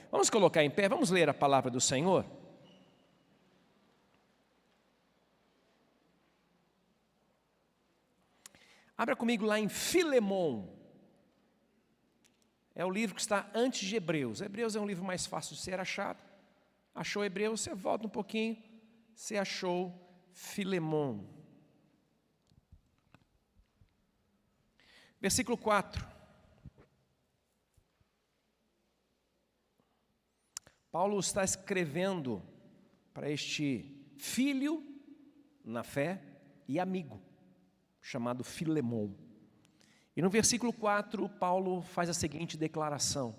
Vamos colocar em pé, vamos ler a palavra do Senhor? Abra comigo lá em Filemon. É o livro que está antes de Hebreus. Hebreus é um livro mais fácil de ser achado. Achou Hebreus, você volta um pouquinho, você achou Filemon. Versículo 4. Paulo está escrevendo para este filho na fé e amigo, chamado Filemon. E no versículo 4, Paulo faz a seguinte declaração: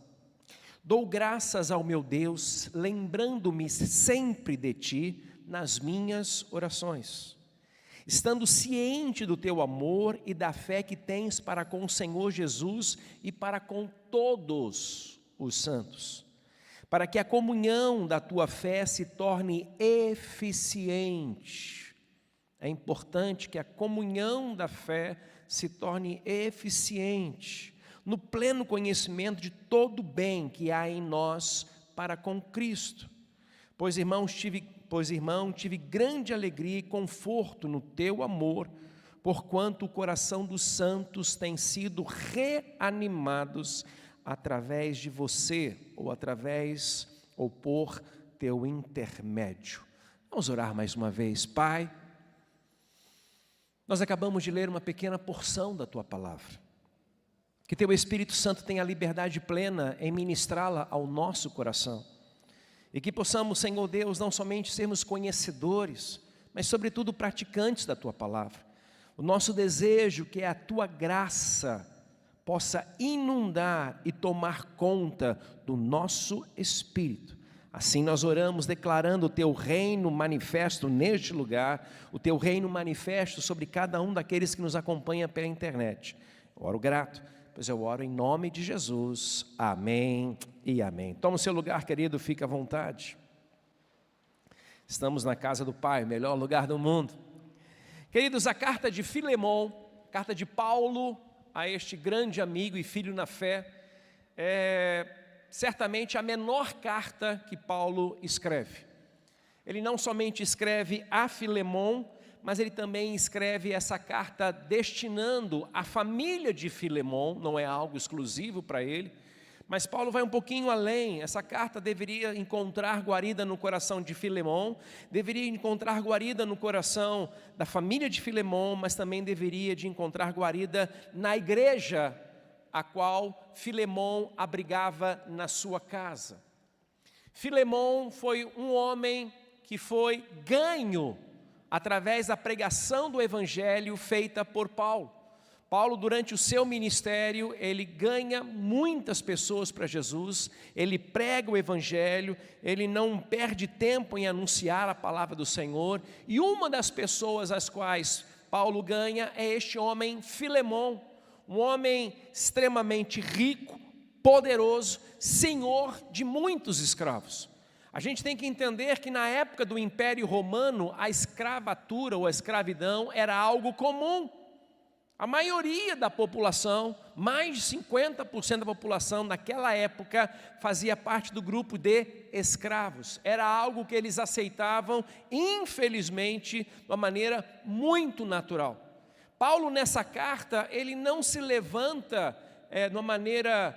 dou graças ao meu Deus, lembrando-me sempre de ti nas minhas orações, estando ciente do teu amor e da fé que tens para com o Senhor Jesus e para com todos os santos, para que a comunhão da tua fé se torne eficiente. É importante que a comunhão da fé se torne eficiente, no pleno conhecimento de todo o bem que há em nós para com Cristo. Pois, irmão, tive grande alegria e conforto no teu amor, porquanto o coração dos santos tem sido reanimados através de você, ou por teu intermédio. Vamos orar mais uma vez. Pai, nós acabamos de ler uma pequena porção da tua palavra. Que teu Espírito Santo tenha liberdade plena em ministrá-la ao nosso coração. E que possamos, Senhor Deus, não somente sermos conhecedores, mas sobretudo praticantes da tua palavra. O nosso desejo que a tua graça possa inundar e tomar conta do nosso espírito. Assim nós oramos declarando o teu reino manifesto neste lugar, o teu reino manifesto sobre cada um daqueles que nos acompanha pela internet. Eu oro grato, pois eu oro em nome de Jesus. Amém e amém. Toma o seu lugar, querido, fica à vontade. Estamos na casa do Pai, melhor lugar do mundo. Queridos, a carta de Filemon, carta de Paulo a este grande amigo e filho na fé, certamente a menor carta que Paulo escreve. Ele não somente escreve a Filemon, mas ele também escreve essa carta destinando a família de Filemon, não é algo exclusivo para ele, mas Paulo vai um pouquinho além. Essa carta deveria encontrar guarida no coração de Filemon, deveria encontrar guarida no coração da família de Filemon, mas também deveria de encontrar guarida na igreja a qual Filemon abrigava na sua casa. Filemon foi um homem que foi ganho através da pregação do evangelho feita por Paulo. Paulo, durante o seu ministério, ele ganha muitas pessoas para Jesus, ele prega o evangelho, ele não perde tempo em anunciar a palavra do Senhor, e uma das pessoas às quais Paulo ganha é este homem Filemon, um homem extremamente rico, poderoso, senhor de muitos escravos. A gente tem que entender que na época do Império Romano, a escravatura ou a escravidão era algo comum. A maioria da população, mais de 50% da população naquela época, fazia parte do grupo de escravos. Era algo que eles aceitavam, infelizmente, de uma maneira muito natural. Paulo, nessa carta, ele não se levanta de uma maneira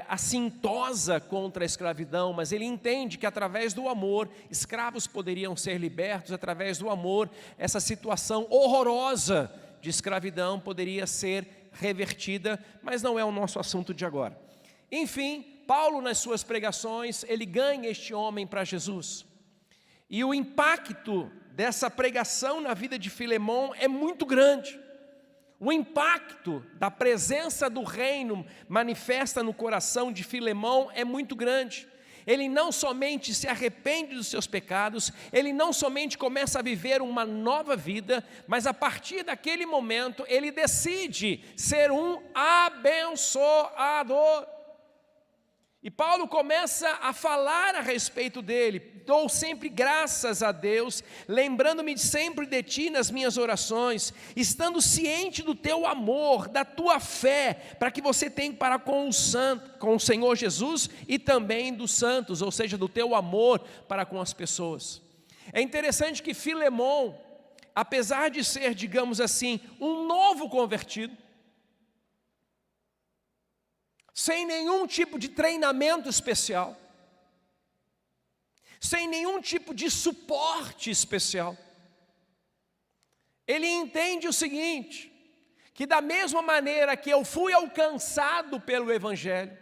assintosa contra a escravidão, mas ele entende que através do amor, escravos poderiam ser libertos, através do amor, essa situação horrorosa de escravidão poderia ser revertida, mas não é o nosso assunto de agora. Enfim, Paulo, nas suas pregações, ele ganha este homem para Jesus. E o impacto dessa pregação na vida de Filemon é muito grande. O impacto da presença do reino manifesta no coração de Filemon é muito grande. Ele não somente se arrepende dos seus pecados, ele não somente começa a viver uma nova vida, mas a partir daquele momento ele decide ser um abençoador. E Paulo começa a falar a respeito dele. Dou sempre graças a Deus, lembrando-me sempre de ti nas minhas orações, estando ciente do teu amor, da tua fé, para que você tenha para com o Senhor Jesus e também dos santos, ou seja, do teu amor para com as pessoas. É interessante que Filemon, apesar de ser, digamos assim, um novo convertido, sem nenhum tipo de treinamento especial, sem nenhum tipo de suporte especial, ele entende o seguinte, que da mesma maneira que eu fui alcançado pelo Evangelho,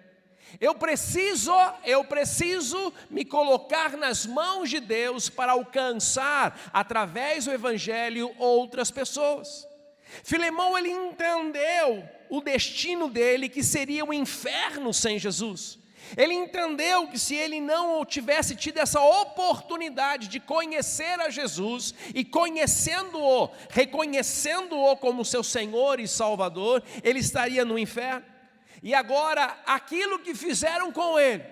eu preciso me colocar nas mãos de Deus para alcançar, através do Evangelho, outras pessoas. Filemão, ele entendeu o destino dele, que seria o inferno sem Jesus. Ele entendeu que se ele não tivesse tido essa oportunidade de conhecer a Jesus, e conhecendo-o, reconhecendo-o como seu Senhor e Salvador, ele estaria no inferno. E agora, aquilo que fizeram com ele,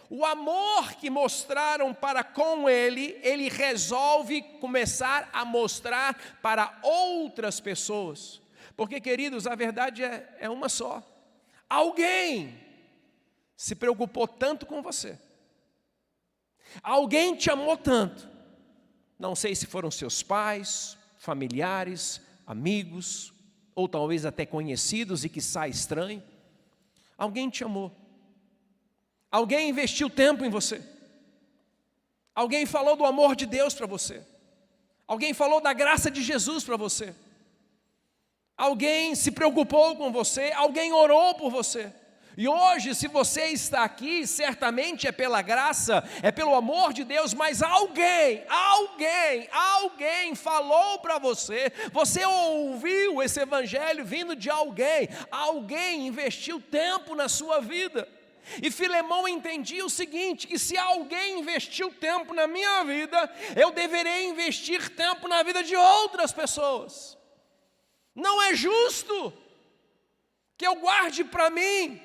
o amor que mostraram para com ele, ele resolve começar a mostrar para outras pessoas. Porque, queridos, a verdade é uma só. Alguém se preocupou tanto com você. Alguém te amou tanto. Não sei se foram seus pais, familiares, amigos, ou talvez até conhecidos e que sai estranho. Alguém te amou. Alguém investiu tempo em você. Alguém falou do amor de Deus para você. Alguém falou da graça de Jesus para você. Alguém se preocupou com você. Alguém orou por você. E hoje, se você está aqui, certamente é pela graça, é pelo amor de Deus, mas alguém falou para você, você ouviu esse evangelho vindo de alguém investiu tempo na sua vida. E Filemão entendia o seguinte, que se alguém investiu tempo na minha vida, eu deveria investir tempo na vida de outras pessoas. Não é justo que eu guarde para mim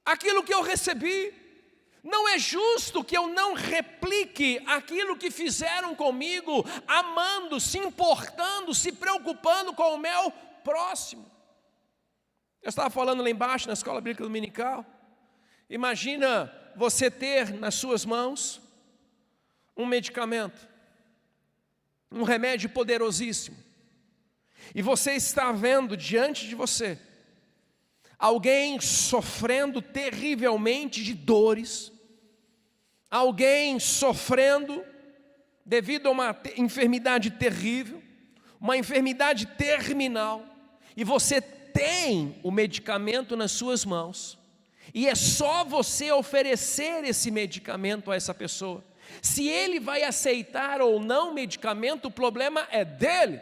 aquilo que eu recebi. Não é justo que eu não replique aquilo que fizeram comigo, amando, se importando, se preocupando com o meu próximo. Eu estava falando lá embaixo na escola bíblica dominical. Imagina você ter nas suas mãos um medicamento, um remédio poderosíssimo, e você está vendo diante de você alguém sofrendo terrivelmente de dores, alguém sofrendo devido a uma enfermidade terrível, uma enfermidade terminal, e você tem o medicamento nas suas mãos, e é só você oferecer esse medicamento a essa pessoa. Se ele vai aceitar ou não o medicamento, o problema é dele,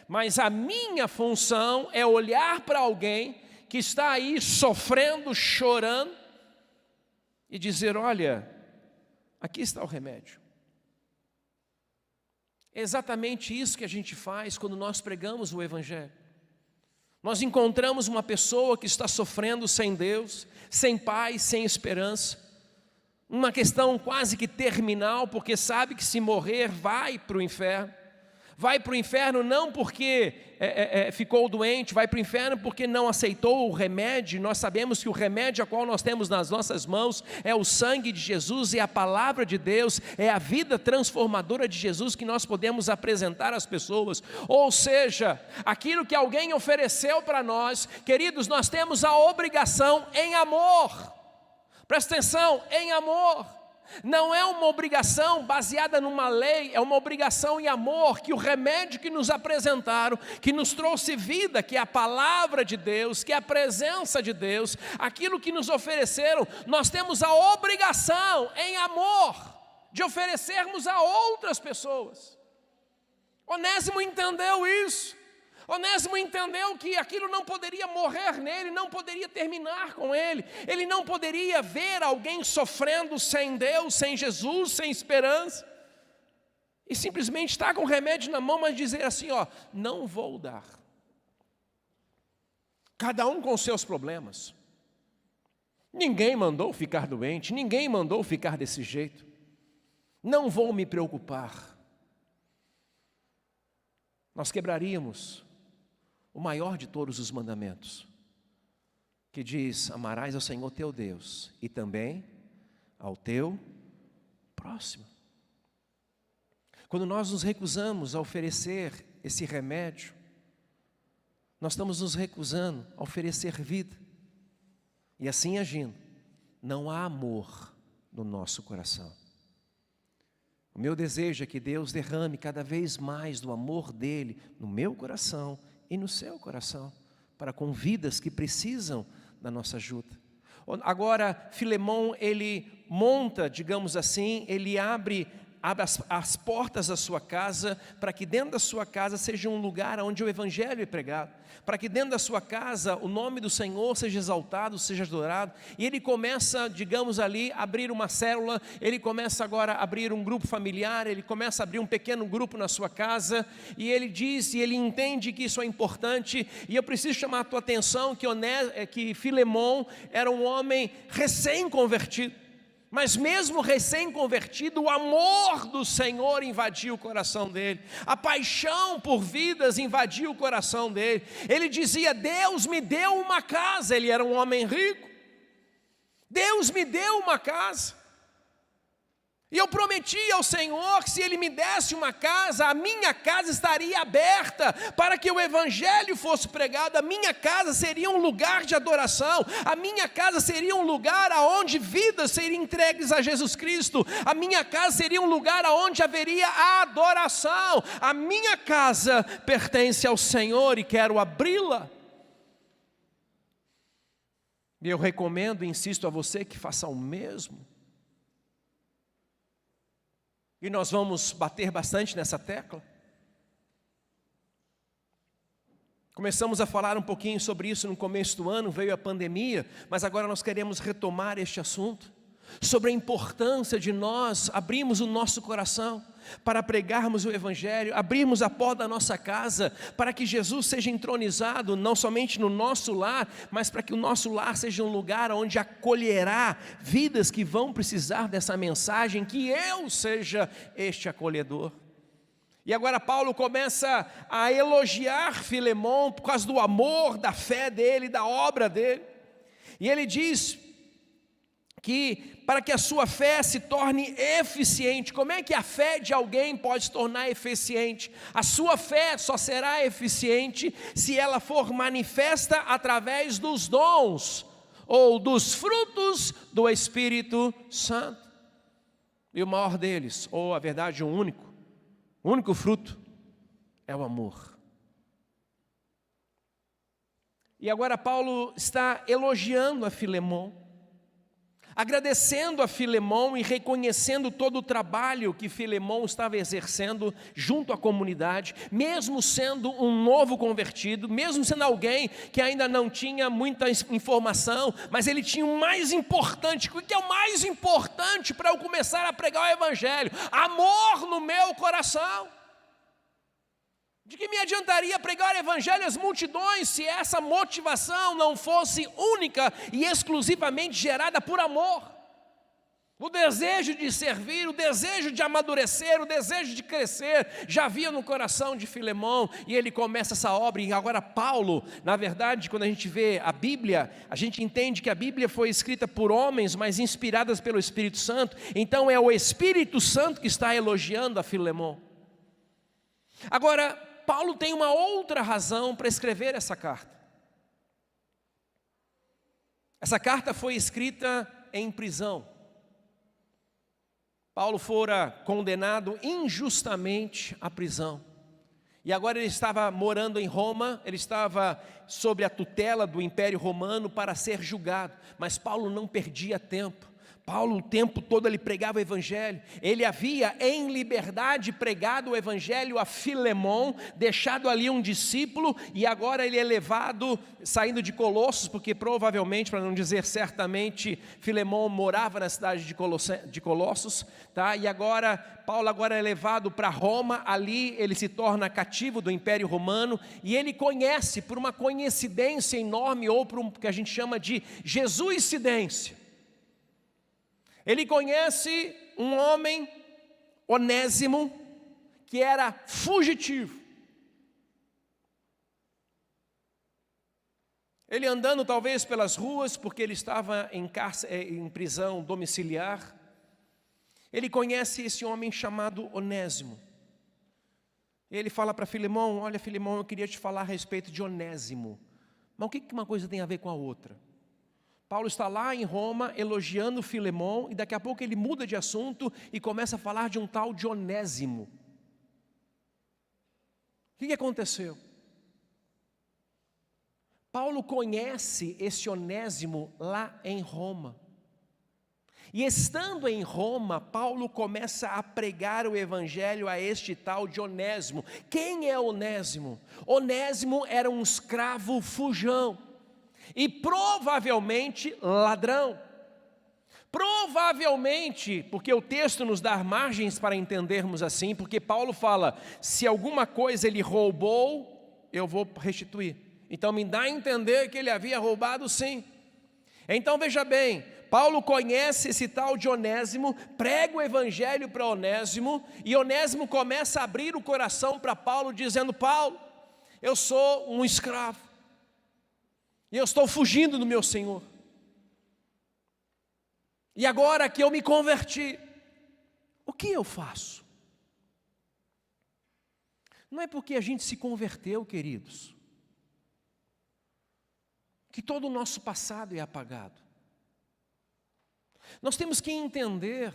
mas a minha função é olhar para alguém que está aí sofrendo, chorando, e dizer: olha, aqui está o remédio. É exatamente isso que a gente faz quando nós pregamos o Evangelho. Nós encontramos uma pessoa que está sofrendo sem Deus, sem paz, sem esperança, uma questão quase que terminal, porque sabe que se morrer vai para o inferno. Vai para o inferno não porque ficou doente, vai para o inferno porque não aceitou o remédio. Nós sabemos que o remédio a qual nós temos nas nossas mãos é o sangue de Jesus, é a palavra de Deus, é a vida transformadora de Jesus que nós podemos apresentar às pessoas. Ou seja, aquilo que alguém ofereceu para nós, queridos, nós temos a obrigação em amor. Presta atenção, em amor. Não é uma obrigação baseada numa lei, é uma obrigação em amor, que o remédio que nos apresentaram, que nos trouxe vida, que é a palavra de Deus, que é a presença de Deus, aquilo que nos ofereceram, nós temos a obrigação em amor de oferecermos a outras pessoas. Onésimo entendeu isso. Onésimo entendeu que aquilo não poderia morrer nele, não poderia terminar com ele. Ele não poderia ver alguém sofrendo sem Deus, sem Jesus, sem esperança, e simplesmente estar com o remédio na mão, mas dizer assim: ó, não vou dar. Cada um com seus problemas. Ninguém mandou ficar doente, ninguém mandou ficar desse jeito. Não vou me preocupar. Nós quebraríamos o maior de todos os mandamentos, que diz: amarás ao Senhor teu Deus e também ao teu próximo. Quando nós nos recusamos a oferecer esse remédio, nós estamos nos recusando a oferecer vida. E assim agindo, não há amor no nosso coração. O meu desejo é que Deus derrame cada vez mais do amor dele no meu coração e no seu coração, para com vidas que precisam da nossa ajuda. Agora, Filemão, ele monta, digamos assim, ele abre as portas da sua casa, para que dentro da sua casa seja um lugar onde o Evangelho é pregado, para que dentro da sua casa o nome do Senhor seja exaltado, seja adorado. E ele começa, digamos ali, a abrir uma célula, ele começa agora a abrir um grupo familiar, ele começa a abrir um pequeno grupo na sua casa, e ele diz, e ele entende que isso é importante. E eu preciso chamar a tua atenção que Filemão era um homem recém-convertido. Mas mesmo recém-convertido, o amor do Senhor invadiu o coração dele. A paixão por vidas invadiu o coração dele. Ele dizia: Deus me deu uma casa. Ele era um homem rico. Deus me deu uma casa. E eu prometi ao Senhor que se Ele me desse uma casa, a minha casa estaria aberta para que o Evangelho fosse pregado. A minha casa seria um lugar de adoração. A minha casa seria um lugar onde vidas seriam entregues a Jesus Cristo. A minha casa seria um lugar onde haveria adoração. A minha casa pertence ao Senhor e quero abri-la. E eu recomendo e insisto a você que faça o mesmo. E nós vamos bater bastante nessa tecla. Começamos a falar um pouquinho sobre isso no começo do ano, veio a pandemia, mas agora nós queremos retomar este assunto, sobre a importância de nós abrirmos o nosso coração para pregarmos o Evangelho, abrirmos a porta da nossa casa, para que Jesus seja entronizado, não somente no nosso lar, mas para que o nosso lar seja um lugar onde acolherá vidas que vão precisar dessa mensagem, que eu seja este acolhedor. E agora Paulo começa a elogiar Filemão por causa do amor, da fé dele, da obra dele, e ele diz que para que a sua fé se torne eficiente. Como é que a fé de alguém pode se tornar eficiente? A sua fé só será eficiente se ela for manifesta através dos dons ou dos frutos do Espírito Santo. E o maior deles, ou a verdade, o único fruto é o amor. E agora Paulo está elogiando a Filemão, agradecendo a Filemão e reconhecendo todo o trabalho que Filemão estava exercendo junto à comunidade, mesmo sendo um novo convertido, mesmo sendo alguém que ainda não tinha muita informação, mas ele tinha o mais importante. O que é o mais importante para eu começar a pregar o Evangelho? Amor no meu coração. De que me adiantaria pregar o Evangelho às multidões se essa motivação não fosse única e exclusivamente gerada por amor? O desejo de servir, o desejo de amadurecer, o desejo de crescer, já havia no coração de Filemão, e ele começa essa obra. E agora Paulo, na verdade, quando a gente vê a Bíblia, a gente entende que a Bíblia foi escrita por homens, mas inspiradas pelo Espírito Santo. Então é o Espírito Santo que está elogiando a Filemão. Agora, Paulo tem uma outra razão para escrever essa carta. Essa carta foi escrita em prisão. Paulo fora condenado injustamente à prisão. E agora ele estava morando em Roma, ele estava sob a tutela do Império Romano para ser julgado. Mas Paulo não perdia tempo. Paulo o tempo todo ele pregava o evangelho, ele havia em liberdade pregado o evangelho a Filemon, deixado ali um discípulo, e agora ele é levado, saindo de Colossos, porque provavelmente, para não dizer certamente, Filemon morava na cidade de Colossos, tá? E agora, Paulo agora é levado para Roma, ali ele se torna cativo do Império Romano, e ele conhece, por uma coincidência enorme, ou por um que a gente chama de Jesuscidência, ele conhece um homem, Onésimo, que era fugitivo. Ele andando talvez pelas ruas, porque ele estava em prisão domiciliar, ele conhece esse homem chamado Onésimo. Ele fala para Filemão: olha, Filemão, eu queria te falar a respeito de Onésimo. Mas o que uma coisa tem a ver com a outra? Paulo está lá em Roma elogiando Filemão, e daqui a pouco ele muda de assunto e começa a falar de um tal de Onésimo. O que aconteceu? Paulo conhece esse Onésimo lá em Roma. E estando em Roma, Paulo começa a pregar o evangelho a este tal de Onésimo. Quem é Onésimo? Onésimo era um escravo fujão. E provavelmente ladrão. Provavelmente, porque o texto nos dá margens para entendermos assim, porque Paulo fala: se alguma coisa ele roubou, eu vou restituir. Então me dá a entender que ele havia roubado sim. Então veja bem, Paulo conhece esse tal de Onésimo, prega o evangelho para Onésimo, e Onésimo começa a abrir o coração para Paulo, dizendo: Paulo, eu sou um escravo. E eu estou fugindo do meu Senhor. E agora que eu me converti, o que eu faço? Não é porque a gente se converteu, queridos, que todo o nosso passado é apagado. Nós temos que entender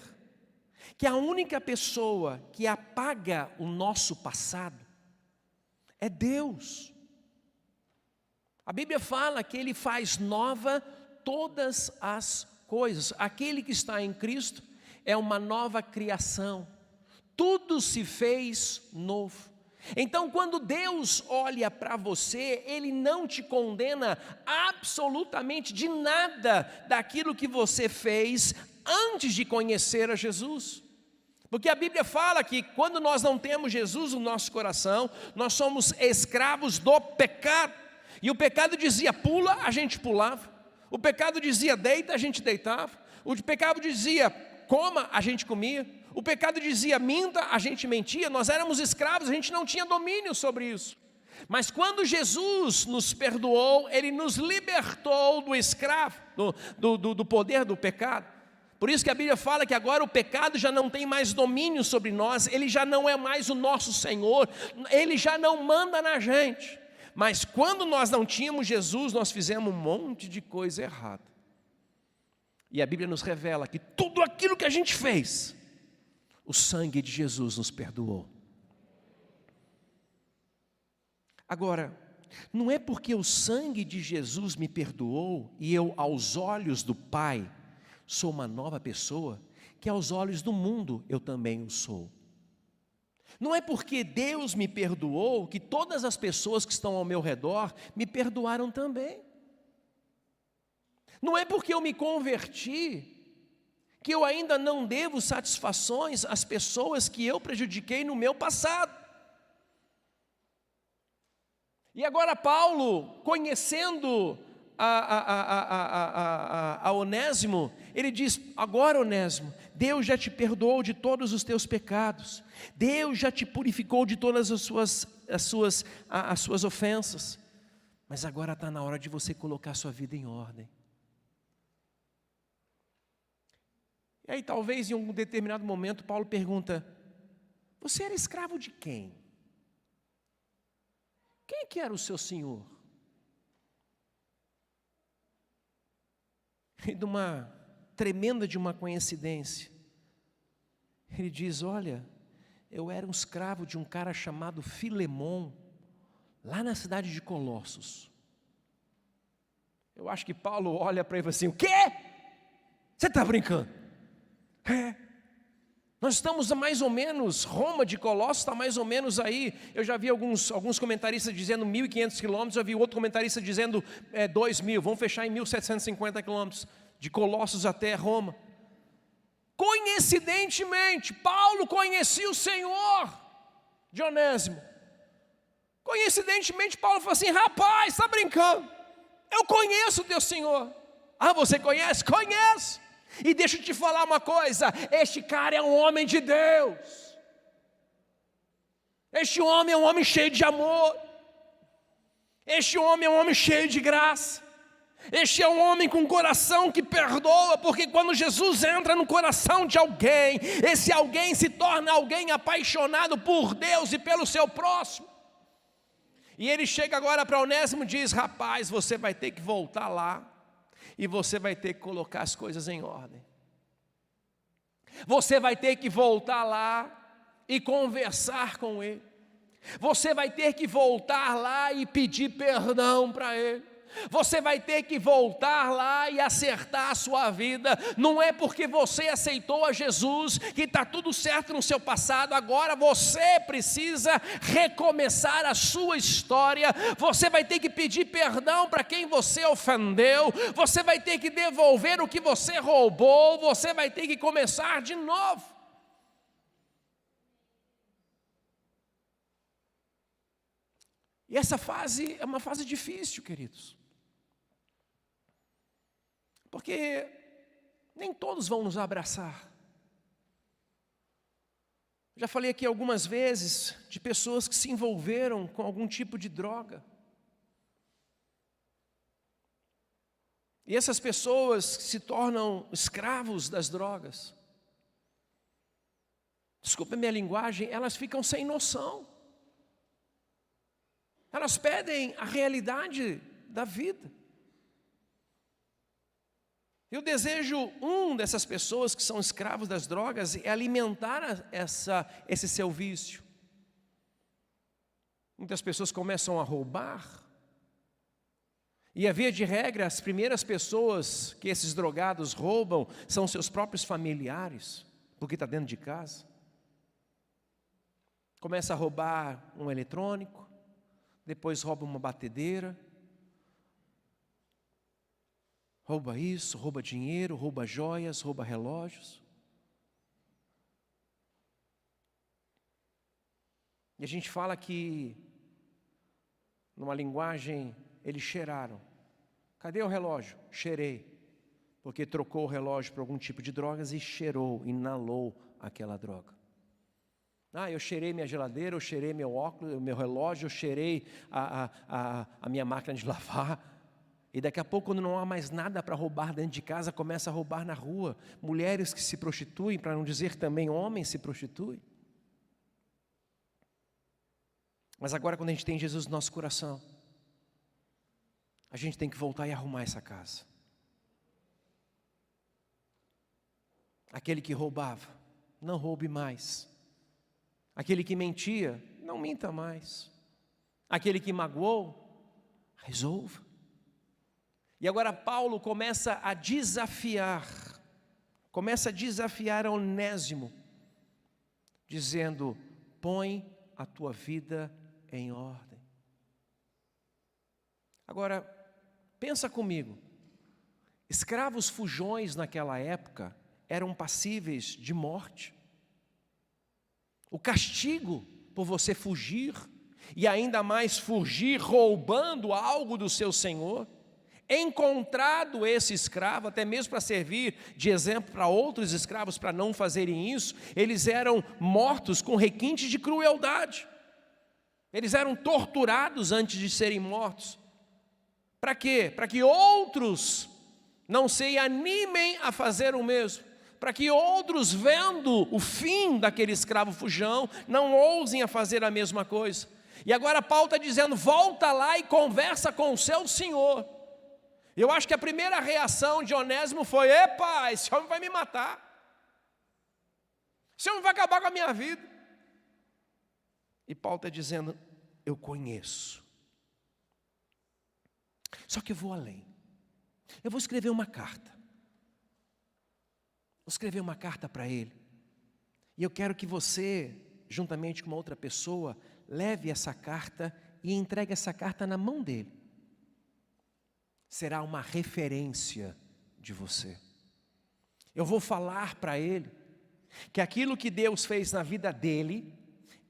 que a única pessoa que apaga o nosso passado é Deus. A Bíblia fala que Ele faz nova todas as coisas. Aquele que está em Cristo é uma nova criação. Tudo se fez novo. Então, quando Deus olha para você, Ele não te condena absolutamente de nada daquilo que você fez antes de conhecer a Jesus. Porque a Bíblia fala que quando nós não temos Jesus no nosso coração, nós somos escravos do pecado. E o pecado dizia pula, a gente pulava. O pecado dizia deita, a gente deitava. O pecado dizia coma, a gente comia. O pecado dizia minta, a gente mentia. Nós éramos escravos, a gente não tinha domínio sobre isso. Mas quando Jesus nos perdoou, Ele nos libertou do escravo, do poder do pecado. Por isso que a Bíblia fala que agora o pecado já não tem mais domínio sobre nós. Ele já não é mais o nosso Senhor. Ele já não manda na gente. Mas quando nós não tínhamos Jesus, nós fizemos um monte de coisa errada. E a Bíblia nos revela que tudo aquilo que a gente fez, o sangue de Jesus nos perdoou. Agora, não é porque o sangue de Jesus me perdoou e eu, aos olhos do Pai, sou uma nova pessoa, que aos olhos do mundo eu também o sou. Não é porque Deus me perdoou que todas as pessoas que estão ao meu redor me perdoaram também. Não é porque eu me converti que eu ainda não devo satisfações às pessoas que eu prejudiquei no meu passado. E agora Paulo, conhecendo a Onésimo, ele diz: agora, Onésimo, Deus já te perdoou de todos os teus pecados, Deus já te purificou de todas as suas ofensas, mas agora está na hora de você colocar sua vida em ordem. E aí talvez em um determinado momento Paulo pergunta: você era escravo de quem? Quem que era o seu senhor? E de uma tremenda de uma coincidência, ele diz: olha, eu era um escravo de um cara chamado Filemon, lá na cidade de Colossos. Eu acho que Paulo olha para ele e fala assim: o quê? Você está brincando? Nós estamos a mais ou menos, Roma de Colossos está mais ou menos aí. Eu já vi alguns comentaristas dizendo 1.500 quilômetros, eu vi outro comentarista dizendo 2.000, vamos fechar em 1.750 quilômetros, de Colossos até Roma. Coincidentemente, Paulo conhecia o Senhor de Onésimo. Coincidentemente, Paulo falou assim: rapaz, está brincando? Eu conheço o teu Senhor. Ah, você conhece? Conheço. E deixa eu te falar uma coisa, este cara é um homem de Deus. Este homem é um homem cheio de amor. Este homem é um homem cheio de graça. Este é um homem com coração que perdoa, porque quando Jesus entra no coração de alguém, esse alguém se torna alguém apaixonado por Deus e pelo seu próximo. E ele chega agora para Onésimo e diz: rapaz, você vai ter que voltar lá e você vai ter que colocar as coisas em ordem. Você vai ter que voltar lá e conversar com ele. Você vai ter que voltar lá e pedir perdão para ele. Você vai ter que voltar lá e acertar a sua vida. Não é porque você aceitou a Jesus que está tudo certo no seu passado. Agora você precisa recomeçar a sua história. Você vai ter que pedir perdão para quem você ofendeu. Você vai ter que devolver o que você roubou. Você vai ter que começar de novo. E essa fase é uma fase difícil, queridos. Porque nem todos vão nos abraçar. Já falei aqui algumas vezes de pessoas que se envolveram com algum tipo de droga. E essas pessoas se tornam escravos das drogas. Desculpa a minha linguagem, elas ficam sem noção. Elas perdem a realidade da vida. E o desejo, dessas pessoas que são escravos das drogas é alimentar esse seu vício. Muitas pessoas começam a roubar. E a via de regra, as primeiras pessoas que esses drogados roubam são seus próprios familiares, porque está dentro de casa. Começa a roubar um eletrônico, depois rouba uma batedeira. Rouba isso, rouba dinheiro, rouba joias, rouba relógios. E a gente fala que, numa linguagem, eles cheiraram. Cadê o relógio? Cheirei. Porque trocou o relógio por algum tipo de drogas e cheirou, inalou aquela droga. Ah, eu cheirei minha geladeira, eu cheirei meu óculos, meu relógio, eu cheirei a minha máquina de lavar. E daqui a pouco, quando não há mais nada para roubar dentro de casa, começa a roubar na rua. Mulheres que se prostituem, para não dizer também homens se prostituem. Mas agora, quando a gente tem Jesus no nosso coração, a gente tem que voltar e arrumar essa casa. Aquele que roubava, não roube mais. Aquele que mentia, não minta mais. Aquele que magoou, resolva. E agora Paulo começa a desafiar Onésimo, dizendo: põe a tua vida em ordem. Agora, pensa comigo, escravos fujões naquela época eram passíveis de morte. O castigo por você fugir, e ainda mais fugir roubando algo do seu senhor, encontrado esse escravo, até mesmo para servir de exemplo para outros escravos para não fazerem isso, eles eram mortos com requintes de crueldade. Eles eram torturados antes de serem mortos. Para quê? Para que outros não se animem a fazer o mesmo. Para que outros, vendo o fim daquele escravo fujão, não ousem a fazer a mesma coisa. E agora Paulo está dizendo: volta lá e conversa com o seu senhor. Eu acho que a primeira reação de Onésimo foi: epa, esse homem vai me matar. Esse homem vai acabar com a minha vida. E Paulo está dizendo: eu conheço. Só que eu vou além. Eu vou escrever uma carta. Vou escrever uma carta para ele. E eu quero que você, juntamente com uma outra pessoa, leve essa carta e entregue essa carta na mão dele. Será uma referência de você. Eu vou falar para ele que aquilo que Deus fez na vida dele,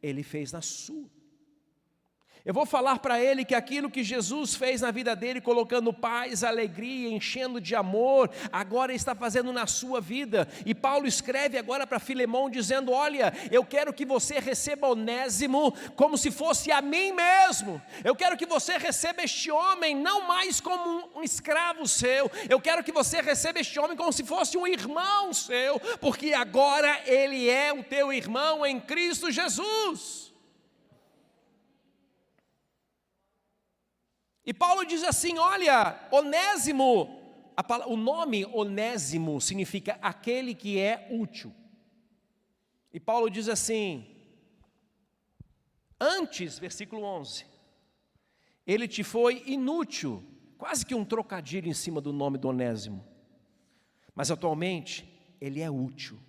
Ele fez na sua. Eu vou falar para ele que aquilo que Jesus fez na vida dele, colocando paz, alegria, enchendo de amor, agora Ele está fazendo na sua vida. E Paulo escreve agora para Filemão dizendo: olha, eu quero que você receba Onésimo como se fosse a mim mesmo. Eu quero que você receba este homem não mais como um escravo seu. Eu quero que você receba este homem como se fosse um irmão seu, porque agora ele é o teu irmão em Cristo Jesus. E Paulo diz assim: olha, Onésimo, o nome Onésimo significa aquele que é útil. E Paulo diz assim, antes, versículo 11, ele te foi inútil, quase que um trocadilho em cima do nome do Onésimo, mas atualmente ele é útil.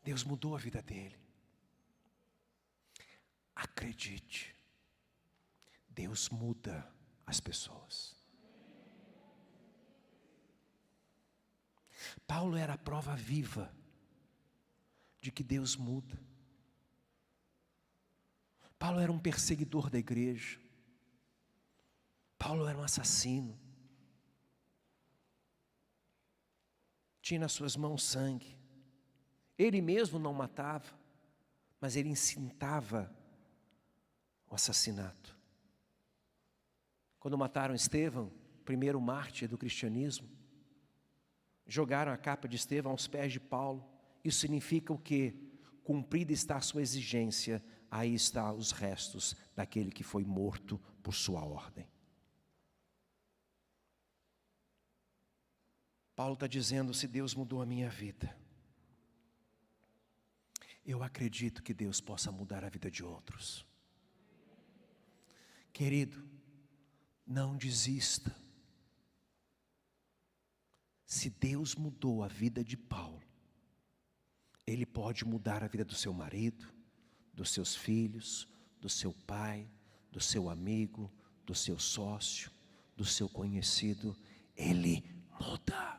Deus mudou a vida dele. Acredite. Deus muda as pessoas. Paulo era a prova viva de que Deus muda. Paulo era um perseguidor da igreja. Paulo era um assassino. Tinha nas suas mãos sangue. Ele mesmo não matava, mas ele incitava o assassinato. Quando mataram Estevão, primeiro mártir do cristianismo, jogaram a capa de Estevão aos pés de Paulo. Isso significa o quê? Cumprida está a sua exigência, aí está os restos daquele que foi morto por sua ordem. Paulo está dizendo: se Deus mudou a minha vida, eu acredito que Deus possa mudar a vida de outros. Querido, não desista. Se Deus mudou a vida de Paulo, Ele pode mudar a vida do seu marido, dos seus filhos, do seu pai, do seu amigo, do seu sócio, do seu conhecido. Ele muda.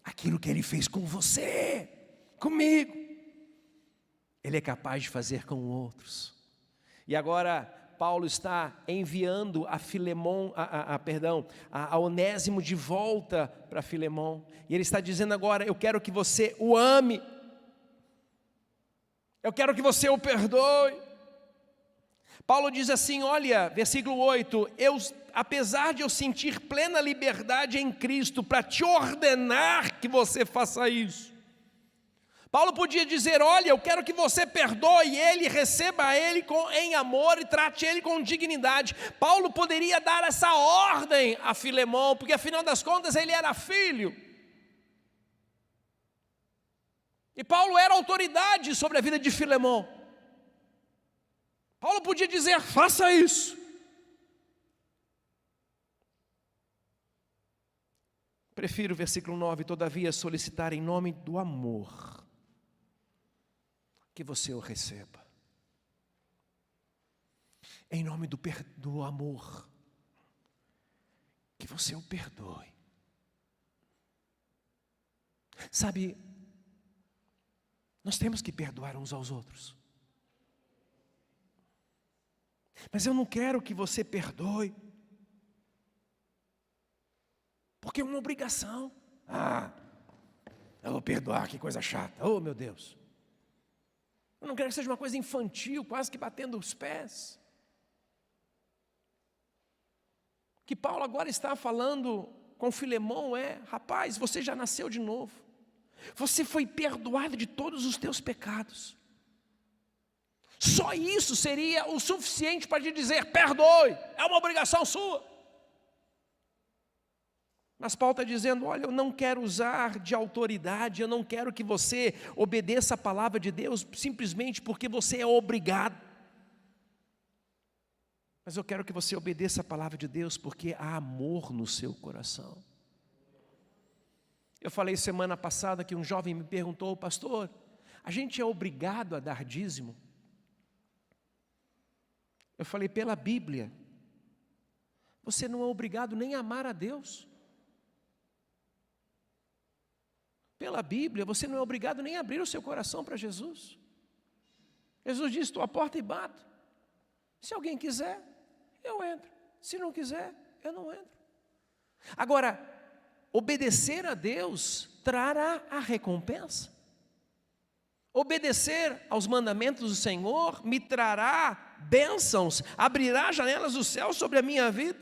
Aquilo que Ele fez com você, comigo, Ele é capaz de fazer com outros. E agora Paulo está enviando a Filemão, a Onésimo de volta para Filemão. E ele está dizendo agora: eu quero que você o ame. Eu quero que você o perdoe. Paulo diz assim, olha, versículo 8, apesar de eu sentir plena liberdade em Cristo para te ordenar que você faça isso. Paulo podia dizer, olha, eu quero que você perdoe ele, receba ele em amor e trate ele com dignidade. Paulo poderia dar essa ordem a Filemão, porque afinal das contas ele era filho. E Paulo era autoridade sobre a vida de Filemão. Paulo podia dizer, faça isso. Prefiro, versículo 9, todavia solicitar em nome do amor, que você o receba. Em nome do amor, que você o perdoe. Sabe, nós temos que perdoar uns aos outros. Mas eu não quero que você perdoe, porque é uma obrigação. Eu vou perdoar, que coisa chata. Oh, meu Deus. Eu não quero que seja uma coisa infantil, quase que batendo os pés. O que Paulo agora está falando com Filemão rapaz, você já nasceu de novo. Você foi perdoado de todos os teus pecados. Só isso seria o suficiente para te dizer, perdoe, é uma obrigação sua. Mas Paulo está dizendo, olha, eu não quero usar de autoridade, eu não quero que você obedeça a palavra de Deus simplesmente porque você é obrigado. Mas eu quero que você obedeça a palavra de Deus porque há amor no seu coração. Eu falei semana passada que um jovem me perguntou: pastor, a gente é obrigado a dar dízimo? Eu falei: pela Bíblia, você não é obrigado nem a amar a Deus. Pela Bíblia, você não é obrigado nem a abrir o seu coração para Jesus. Jesus disse: estou à porta e bato. Se alguém quiser, eu entro. Se não quiser, eu não entro. Agora, obedecer a Deus trará a recompensa. Obedecer aos mandamentos do Senhor me trará bênçãos, abrirá janelas do céu sobre a minha vida.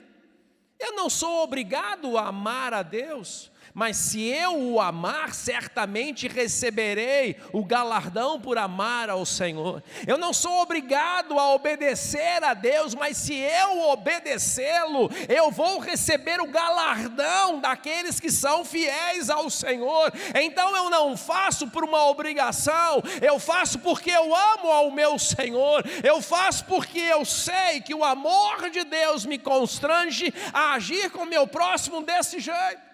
Eu não sou obrigado a amar a Deus, mas se eu o amar, certamente receberei o galardão por amar ao Senhor. Eu não sou obrigado a obedecer a Deus, mas se eu obedecê-lo, eu vou receber o galardão daqueles que são fiéis ao Senhor. Então eu não faço por uma obrigação, eu faço porque eu amo ao meu Senhor, eu faço porque eu sei que o amor de Deus me constrange a agir com o meu próximo desse jeito.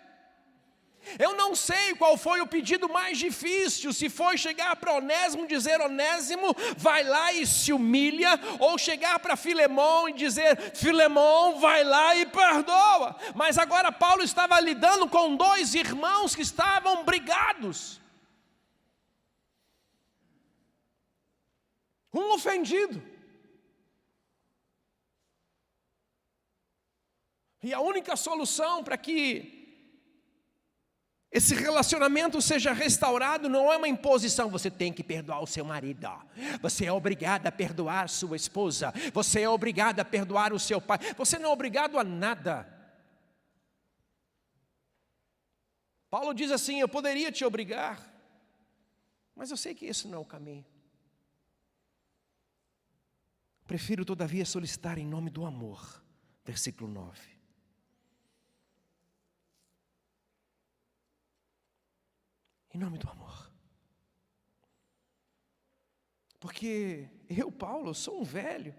Eu não sei qual foi o pedido mais difícil, se foi chegar para Onésimo e dizer: Onésimo, vai lá e se humilha, ou chegar para Filemão e dizer: Filemão, vai lá e perdoa. Mas agora Paulo estava lidando com dois irmãos que estavam brigados. Um ofendido. E a única solução para que esse relacionamento seja restaurado não é uma imposição. Você tem que perdoar o seu marido, você é obrigado a perdoar sua esposa, você é obrigado a perdoar o seu pai. Você não é obrigado a nada. Paulo diz assim: eu poderia te obrigar, mas eu sei que esse não é o caminho. Prefiro todavia solicitar em nome do amor. Versículo 9. Em nome do amor. Porque eu, Paulo, sou um velho.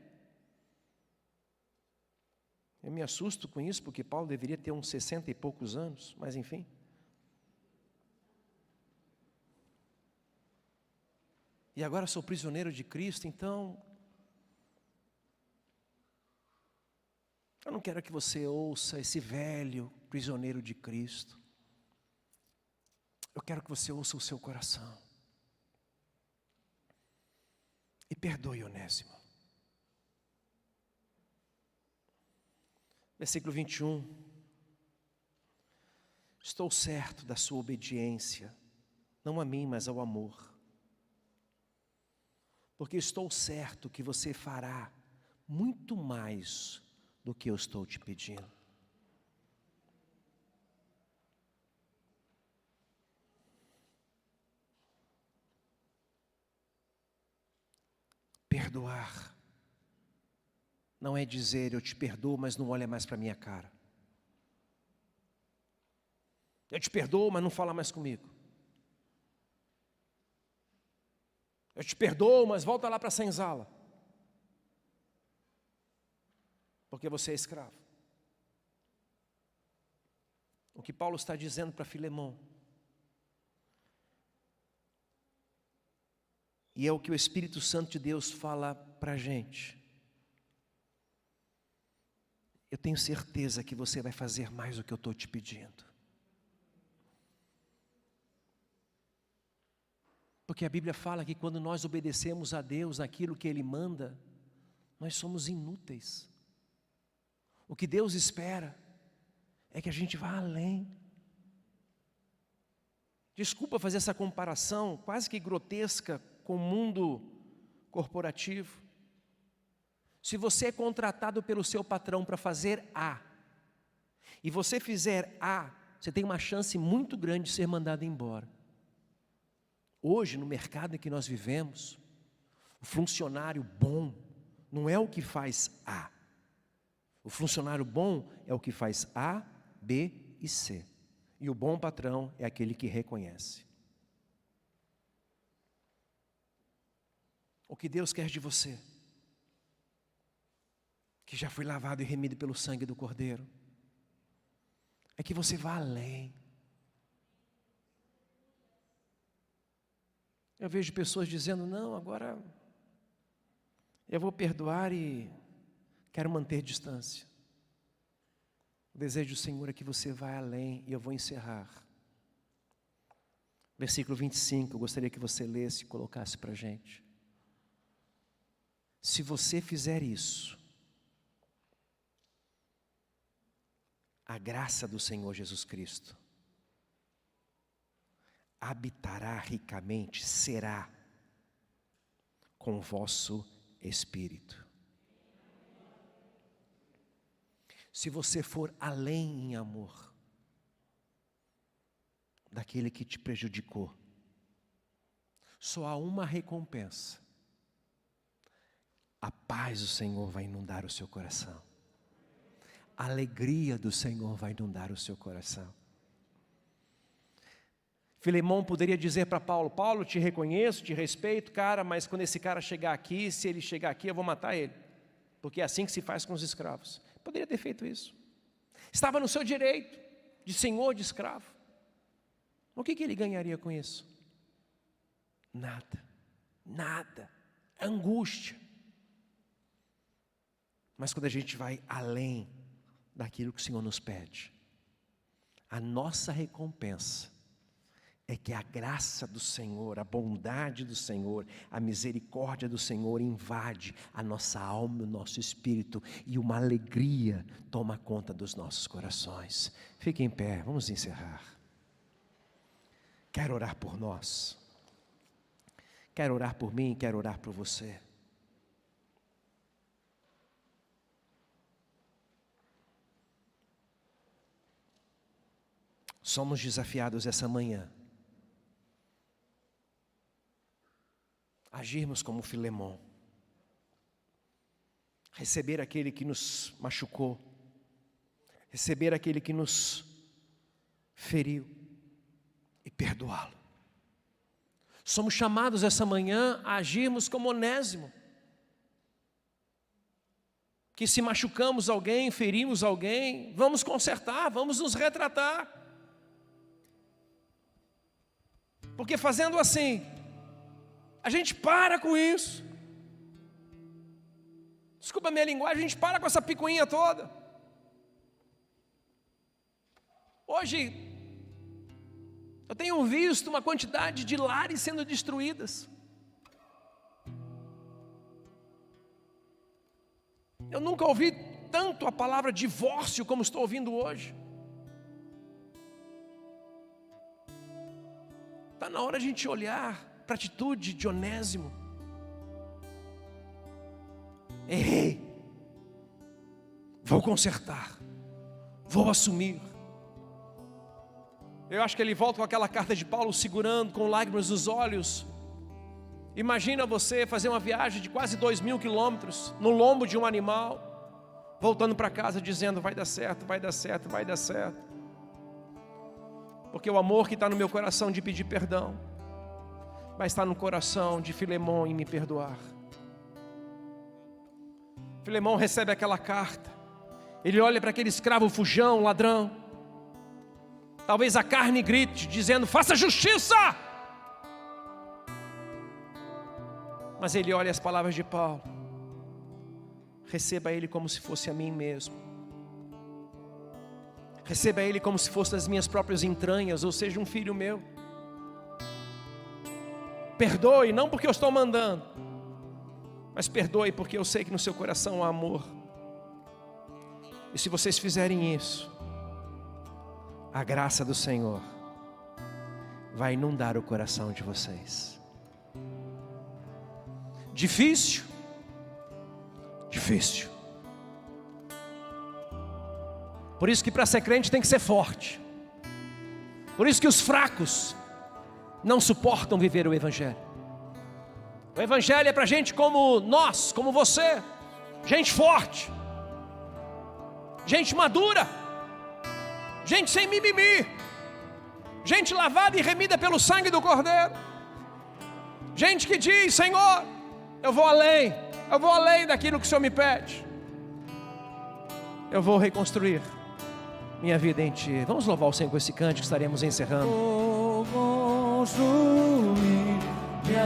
Eu me assusto com isso, porque Paulo deveria ter uns 60 e poucos anos, mas enfim. E agora sou prisioneiro de Cristo, então eu não quero que você ouça esse velho prisioneiro de Cristo. Eu quero que você ouça o seu coração. E perdoe Onésimo. Versículo 21. Estou certo da sua obediência, não a mim, mas ao amor. Porque estou certo que você fará muito mais do que eu estou te pedindo. Perdoar não é dizer: eu te perdoo, mas não olha mais para a minha cara. Eu te perdoo, mas não fala mais comigo. Eu te perdoo, mas volta lá para a senzala. Porque você é escravo. O que Paulo está dizendo para Filemão, e é o que o Espírito Santo de Deus fala para a gente: eu tenho certeza que você vai fazer mais do que eu estou te pedindo. Porque a Bíblia fala que quando nós obedecemos a Deus naquilo que Ele manda, nós somos inúteis. O que Deus espera é que a gente vá além. Desculpa fazer essa comparação quase que grotesca com o mundo corporativo. Se você é contratado pelo seu patrão para fazer A, e você fizer A, você tem uma chance muito grande de ser mandado embora. Hoje, no mercado em que nós vivemos, o funcionário bom não é o que faz A. O funcionário bom é o que faz A, B e C. E o bom patrão é aquele que reconhece. O que Deus quer de você, que já foi lavado e remido pelo sangue do Cordeiro, é que você vá além. Eu vejo pessoas dizendo, não, agora eu vou perdoar e quero manter distância. O desejo do Senhor é que você vá além, e eu vou encerrar. Versículo 25, eu gostaria que você lesse e colocasse para a gente. Se você fizer isso, a graça do Senhor Jesus Cristo habitará ricamente, será com o vosso espírito. Se você for além em amor daquele que te prejudicou, só há uma recompensa: a paz do Senhor vai inundar o seu coração, a alegria do Senhor vai inundar o seu coração. Filemão poderia dizer para Paulo, Paulo, te reconheço, te respeito, cara, mas quando esse cara chegar aqui, se ele chegar aqui, eu vou matar ele, porque é assim que se faz com os escravos. Poderia ter feito isso. Estava no seu direito de senhor de escravo. O que ele ganharia com isso? Nada, nada, angústia. Mas quando a gente vai além daquilo que o Senhor nos pede, a nossa recompensa é que a graça do Senhor, a bondade do Senhor, a misericórdia do Senhor invade a nossa alma, o nosso espírito, e uma alegria toma conta dos nossos corações. Fique em pé, vamos encerrar. Quero orar por nós, quero orar por mim, quero orar por você. Somos desafiados essa manhã a agirmos como Filemão, receber aquele que nos machucou, receber aquele que nos feriu e perdoá-lo. Somos chamados essa manhã a agirmos como Onésimo, que se machucamos alguém, ferimos alguém, vamos consertar, vamos nos retratar. Porque fazendo assim, a gente para com isso. Desculpa a minha linguagem, a gente para com essa picuinha toda. Hoje, eu tenho visto uma quantidade de lares sendo destruídas. Eu nunca ouvi tanto a palavra divórcio como estou ouvindo hoje. Está na hora de a gente olhar para a atitude de Onésimo. Errei, vou consertar, vou assumir. Eu acho que ele volta com aquela carta de Paulo segurando, com lágrimas nos olhos. Imagina você fazer uma viagem de quase 2.000 quilômetros no lombo de um animal, voltando para casa dizendo, vai dar certo, vai dar certo, vai dar certo. Porque o amor que está no meu coração de pedir perdão vai estar no coração de Filemão em me perdoar. Filemão recebe aquela carta, ele olha para aquele escravo fujão, ladrão. Talvez a carne grite, dizendo, faça justiça! Mas ele olha as palavras de Paulo, receba ele como se fosse a mim mesmo. Receba ele como se fosse das minhas próprias entranhas, ou seja, um filho meu. Perdoe, não porque eu estou mandando, mas perdoe porque eu sei que no seu coração há amor. E se vocês fizerem isso, a graça do Senhor vai inundar o coração de vocês. Difícil? Difícil. Por isso que para ser crente tem que ser forte. Por isso que os fracos não suportam viver o Evangelho. O Evangelho é para gente como nós, como você. Gente forte. Gente madura. Gente sem mimimi. Gente lavada e remida pelo sangue do Cordeiro. Gente que diz, Senhor, eu vou além daquilo que o Senhor me pede. Eu vou reconstruir minha vida em Ti. Vamos louvar o Senhor com esse cântico, estaremos encerrando. Vou construir minha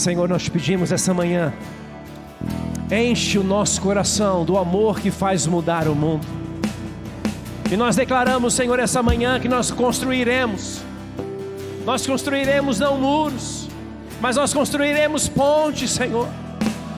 Senhor, nós te pedimos essa manhã, enche o nosso coração do amor que faz mudar o mundo. E nós declaramos, Senhor, essa manhã que nós construiremos não muros, mas nós construiremos pontes, Senhor.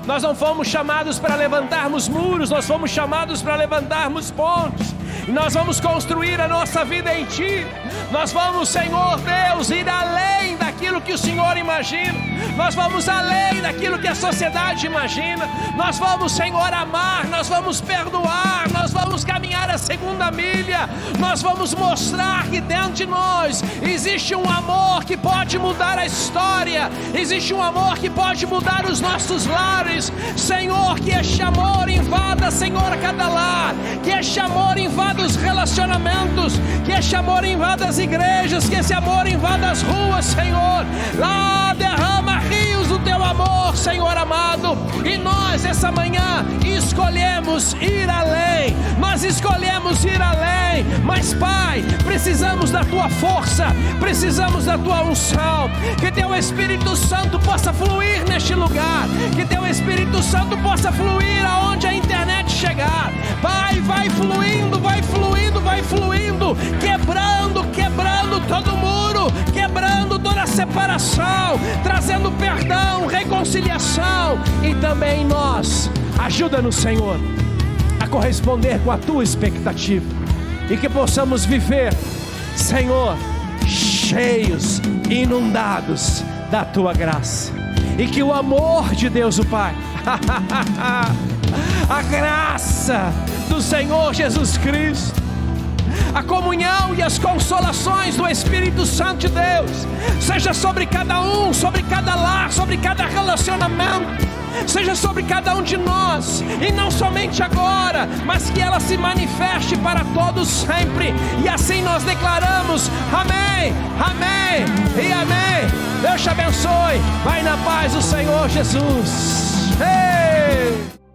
Nós não fomos chamados para levantarmos muros, nós fomos chamados para levantarmos pontes. E nós vamos construir a nossa vida em Ti. Nós vamos, Senhor Deus, ir além daquilo que o Senhor imagina. Nós vamos além daquilo que a sociedade imagina. Nós vamos, Senhor, amar, nós vamos perdoar, nós vamos caminhar a segunda milha. Nós vamos mostrar que dentro de nós existe um amor que pode mudar a história. Existe um amor que pode mudar os nossos lares. Senhor, que este amor invada, Senhor, cada lar. Que este amor invada os relacionamentos, que este amor invada as igrejas, que esse amor invada as ruas, Senhor. Lá derrama rios do teu amor, Senhor amado. E nós essa manhã escolhemos ir além. Nós escolhemos ir além. Mas Pai, precisamos da tua força, precisamos da tua unção. Que teu Espírito Santo possa fluir neste lugar, que teu Espírito Santo possa fluir aonde a internet chegar. Pai, vai fluindo, vai fluindo, vai fluindo, quebrando todo muro, quebrando toda separação, trazendo perdão, reconciliação. E também nós, ajuda-nos, Senhor, a corresponder com a tua expectativa, e que possamos viver, Senhor, cheios, inundados da tua graça, e que o amor de Deus o Pai, a graça do Senhor Jesus Cristo, a comunhão e as consolações do Espírito Santo de Deus seja sobre cada um, sobre cada lar, sobre cada relacionamento, seja sobre cada um de nós, e não somente agora, mas que ela se manifeste para todos sempre. E assim nós declaramos: amém, amém e amém. Deus te abençoe. Vai na paz do Senhor Jesus. Ei!